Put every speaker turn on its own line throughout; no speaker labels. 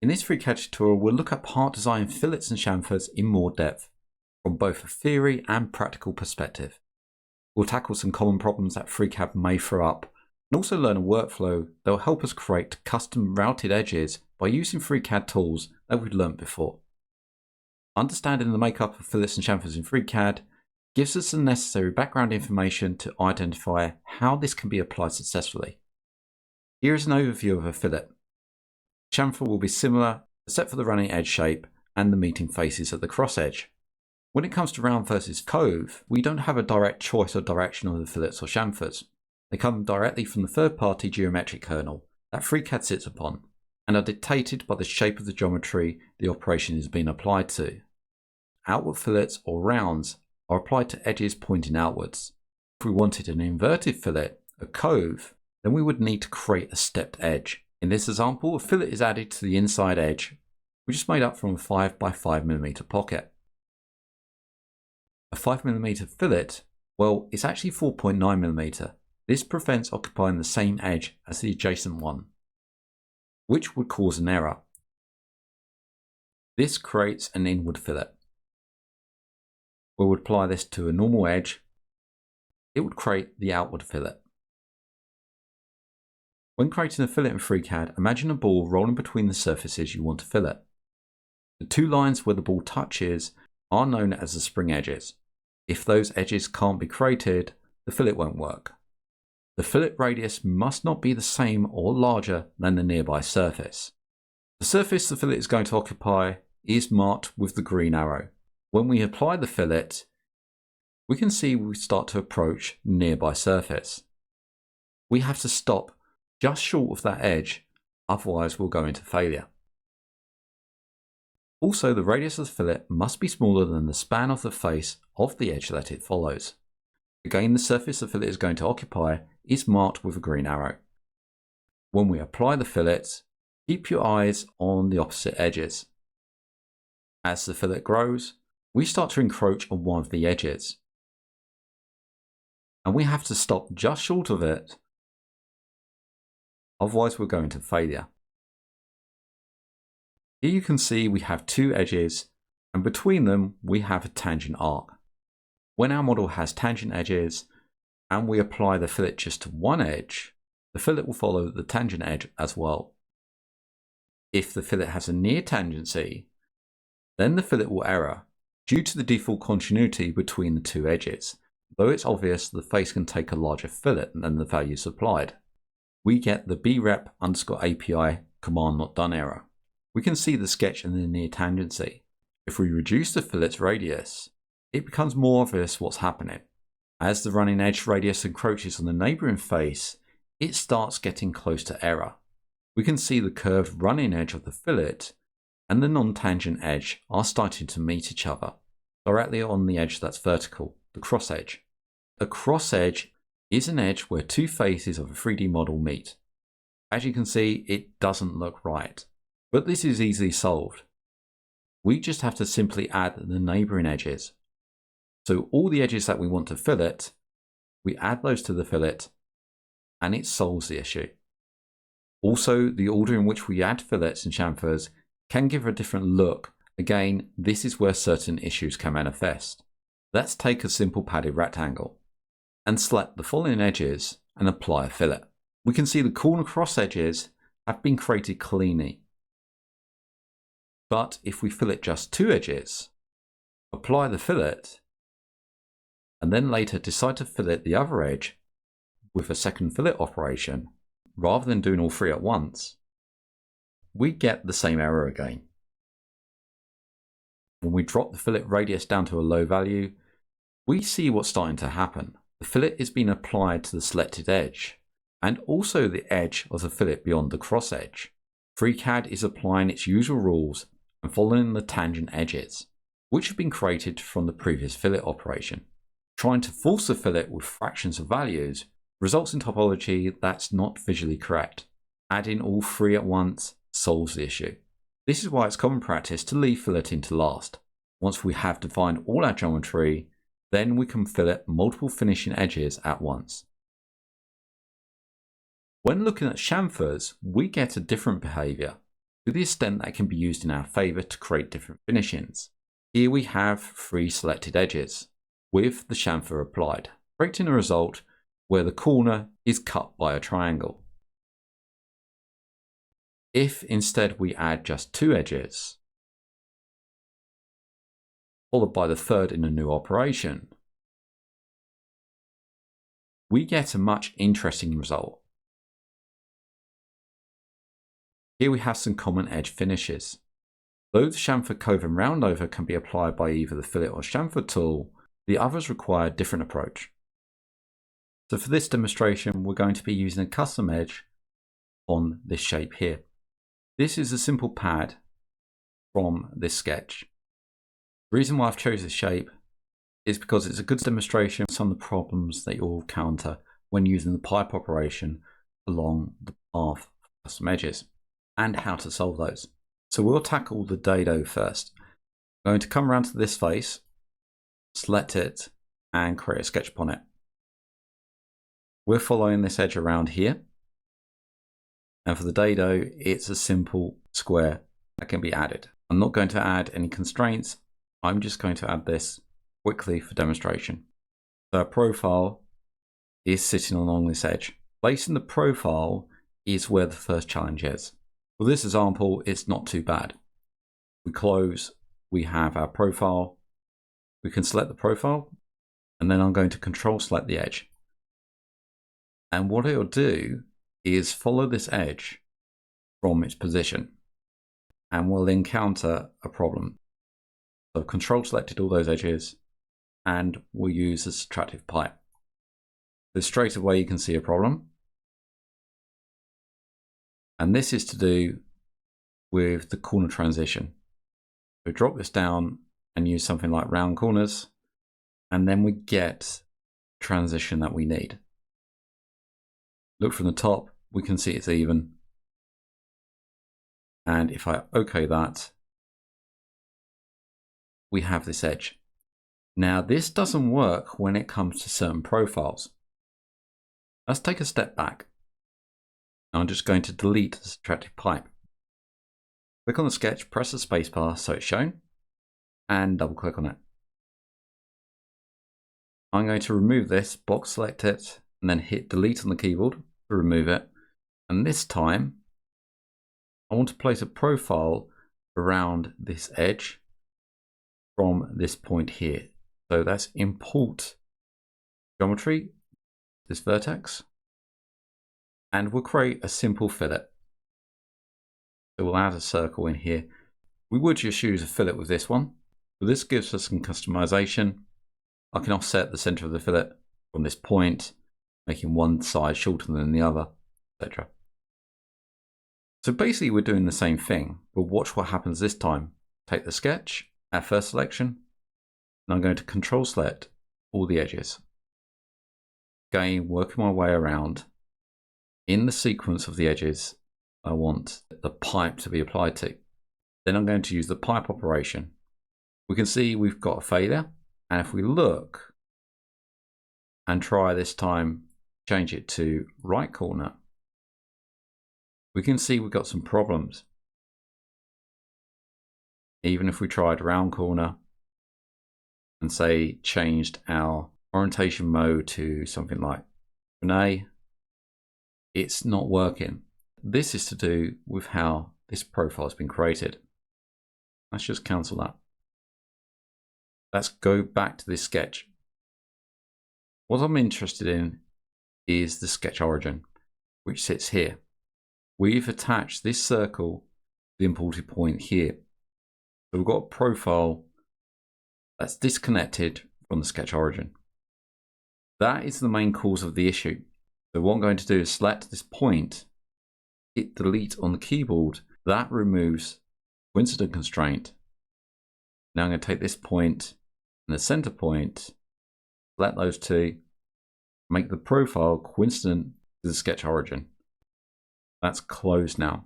In this FreeCAD tutorial, we'll look at part design fillets and chamfers in more depth, from both a theory and practical perspective. We'll tackle some common problems that FreeCAD may throw up, and also learn a workflow that will help us create custom routed edges by using FreeCAD tools that we've learnt before. Understanding the makeup of fillets and chamfers in FreeCAD gives us the necessary background information to identify how this can be applied successfully. Here is an overview of a fillet. Chamfer will be similar except for the running edge shape and the meeting faces at the cross edge. When it comes to round versus cove, we don't have a direct choice or direction of the fillets or chamfers. They come directly from the third-party geometric kernel that FreeCAD sits upon and are dictated by the shape of the geometry the operation is being applied to. Outward fillets or rounds are applied to edges pointing outwards. If we wanted an inverted fillet, a cove, then we would need to create a stepped edge. In this example, a fillet is added to the inside edge, which is made up from a 5x5mm pocket. A 5mm fillet, well, it's actually 4.9mm. This prevents occupying the same edge as the adjacent one, which would cause an error. This creates an inward fillet. We would apply this to a normal edge. It would create the outward fillet. When creating a fillet in FreeCAD, imagine a ball rolling between the surfaces you want to fillet. The two lines where the ball touches are known as the spring edges. If those edges can't be created, the fillet won't work. The fillet radius must not be the same or larger than the nearby surface. The surface the fillet is going to occupy is marked with the green arrow. When we apply the fillet, we can see we start to approach the nearby surface. We have to stop just short of that edge, otherwise we'll go into failure. Also, the radius of the fillet must be smaller than the span of the face of the edge that it follows. Again, the surface the fillet is going to occupy is marked with a green arrow. When we apply the fillets, keep your eyes on the opposite edges. As the fillet grows, we start to encroach on one of the edges, and we have to stop just short of it, otherwise we're going to failure. Here you can see we have two edges, and between them we have a tangent arc. When our model has tangent edges and we apply the fillet just to one edge, the fillet will follow the tangent edge as well. If the fillet has a near tangency, then the fillet will error due to the default continuity between the two edges. Though it's obvious the face can take a larger fillet than the value supplied. We get the BRep_API command not done error. We can see the sketch in the near tangency. If we reduce the fillet's radius, it becomes more obvious what's happening. As the running edge radius encroaches on the neighbouring face, it starts getting close to error. We can see the curved running edge of the fillet and the non-tangent edge are starting to meet each other, directly on the edge that's vertical, the cross edge. A cross edge is an edge where two faces of a 3D model meet. As you can see, it doesn't look right, but this is easily solved. We just have to simply add the neighbouring edges. So all the edges that we want to fillet, we add those to the fillet, and it solves the issue. Also, the order in which we add fillets and chamfers can give a different look. Again, this is where certain issues can manifest. Let's take a simple padded rectangle and select the following edges and apply a fillet. We can see the corner cross edges have been created cleanly. But if we fillet just two edges, apply the fillet, and then later decide to fillet the other edge with a second fillet operation, rather than doing all three at once, we get the same error again. When we drop the fillet radius down to a low value, we see what's starting to happen. The fillet is being applied to the selected edge, and also the edge of the fillet beyond the cross edge. FreeCAD is applying its usual rules and following the tangent edges, which have been created from the previous fillet operation. Trying to force the fillet with fractions of values results in topology that's not visually correct. Adding all three at once solves the issue. This is why it's common practice to leave filleting to last. Once we have defined all our geometry, then we can fillet multiple finishing edges at once. When looking at chamfers, we get a different behavior. to the extent that can be used in our favor to create different finishings. Here we have 3 selected edges with the chamfer applied, creating a result where the corner is cut by a triangle. If instead we add just 2 edges, followed by the third in a new operation, we get a much interesting result. Here we have some common edge finishes. Though the chamfer, cove and roundover can be applied by either the fillet or chamfer tool, the others require a different approach. So for this demonstration, we're going to be using a custom edge on this shape here. This is a simple pad from this sketch. The reason why I've chosen this shape is because it's a good demonstration of some of the problems that you'll encounter when using the pipe operation along the path of custom edges and how to solve those. So we'll tackle the dado first. I'm going to come around to this face, select it and create a sketch upon it. We're following this edge around here. And for the dado, it's a simple square that can be added. I'm not going to add any constraints. I'm just going to add this quickly for demonstration. So our profile is sitting along this edge. Placing the profile is where the first challenge is. For this example, it's not too bad. We close, we have our profile. We can select the profile, and then I'm going to control select the edge. And what it'll do is follow this edge from its position, and we'll encounter a problem. So I've control selected all those edges, and we'll use a subtractive pipe. So straight away you can see a problem. And this is to do with the corner transition. So drop this down and use something like round corners, and then we get transition that we need. Look from the top, we can see it's even. And if I OK that, we have this edge. Now this doesn't work when it comes to certain profiles. Let's take a step back. I'm just going to delete the subtractive pipe. Click on the sketch, press the spacebar so it's shown, and double click on it. I'm going to remove this, box select it, and then hit delete on the keyboard to remove it. And this time, I want to place a profile around this edge from this point here. So that's import geometry, this vertex, and we'll create a simple fillet. So we'll add a circle in here. We would just use a fillet with this one, but this gives us some customization. I can offset the center of the fillet from this point, making one side shorter than the other, etc. So basically we're doing the same thing, but watch what happens this time. Take the sketch, add first selection, and I'm going to control select all the edges. Again, working my way around. In the sequence of the edges, I want the pipe to be applied to. Then I'm going to use the pipe operation. We can see we've got a failure, and if we look and try this time, change it to right corner, we can see we've got some problems. Even if we tried round corner and say changed our orientation mode to something like Fillet, it's not working. This is to do with how this profile has been created. Let's just cancel that. Let's go back to this sketch. What I'm interested in is the sketch origin, which sits here. We've attached this circle to the imported point here. So we've got a profile that's disconnected from the sketch origin. That is the main cause of the issue. So what I'm going to do is select this point, hit delete on the keyboard. That removes coincident constraint. Now I'm going to take this point and the center point, select those two, make the profile coincident to the sketch origin. That's closed now.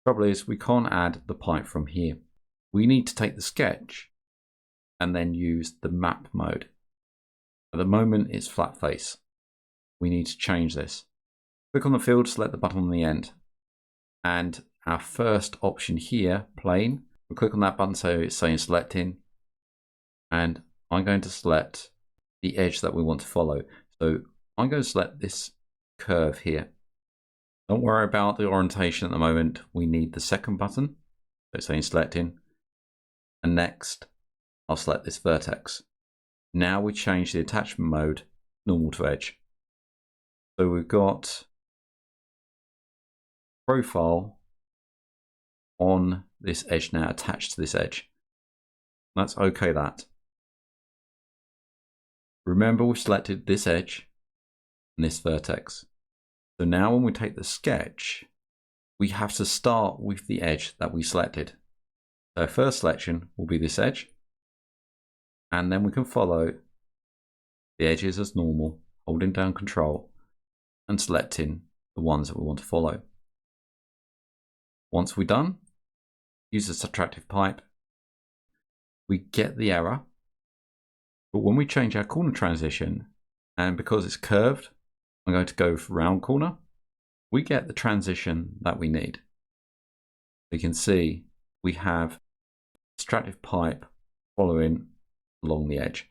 The trouble is we can't add the pipe from here. We need to take the sketch and then use the map mode. At the moment it's flat face. We need to change this. Click on the field, select the button on the end, and our first option here, plane. We'll click on that button so it's saying selecting, and I'm going to select the edge that we want to follow. So I'm going to select this curve here. Don't worry about the orientation at the moment. We need the second button, so it's saying selecting, and next I'll select this vertex. Now we change the attachment mode normal to edge. So we've got profile on this edge now, attached to this edge. Let's OK that. Remember, we've selected this edge and this vertex. So now when we take the sketch, we have to start with the edge that we selected. So first selection will be this edge, and then we can follow the edges as normal, holding down Control and selecting the ones that we want to follow. Once we're done, use the Subtractive Pipe. We get the error, but when we change our corner transition, and because it's curved, I'm going to go for round corner, we get the transition that we need. You can see we have Subtractive Pipe following along the edge.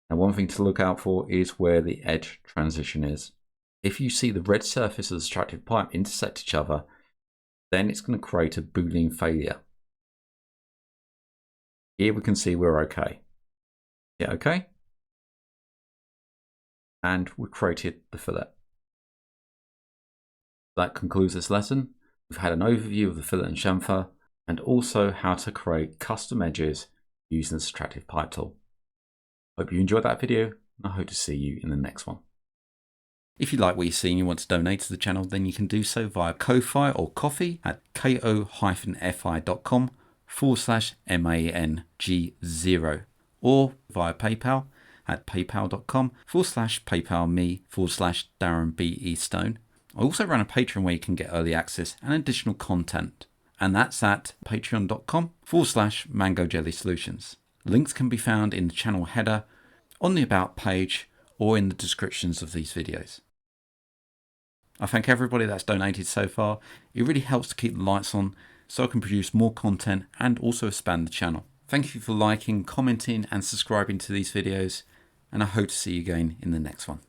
Now, one thing to look out for is where the edge transition is. If you see the red surface of the Subtractive Pipe intersect each other, then it's going to create a Boolean failure. Here we can see we're okay. Yeah, okay. And we've created the fillet. That concludes this lesson. We've had an overview of the fillet and chamfer, and also how to create custom edges using the Subtractive Pipe tool. Hope you enjoyed that video, and I hope to see you in the next one. If you like what you see and you want to donate to the channel, then you can do so via Ko-Fi or Ko-Fi at ko-fi.com/MANG0, or via PayPal at paypal.com/PayPalMe/DarrenBEstone. I also run a Patreon where you can get early access and additional content, and that's at patreon.com/MangoJellySolutions. Links can be found in the channel header, on the About page, or in the descriptions of these videos. I thank everybody that's donated so far. It really helps to keep the lights on so I can produce more content and also expand the channel. Thank you for liking, commenting and subscribing to these videos, and I hope to see you again in the next one.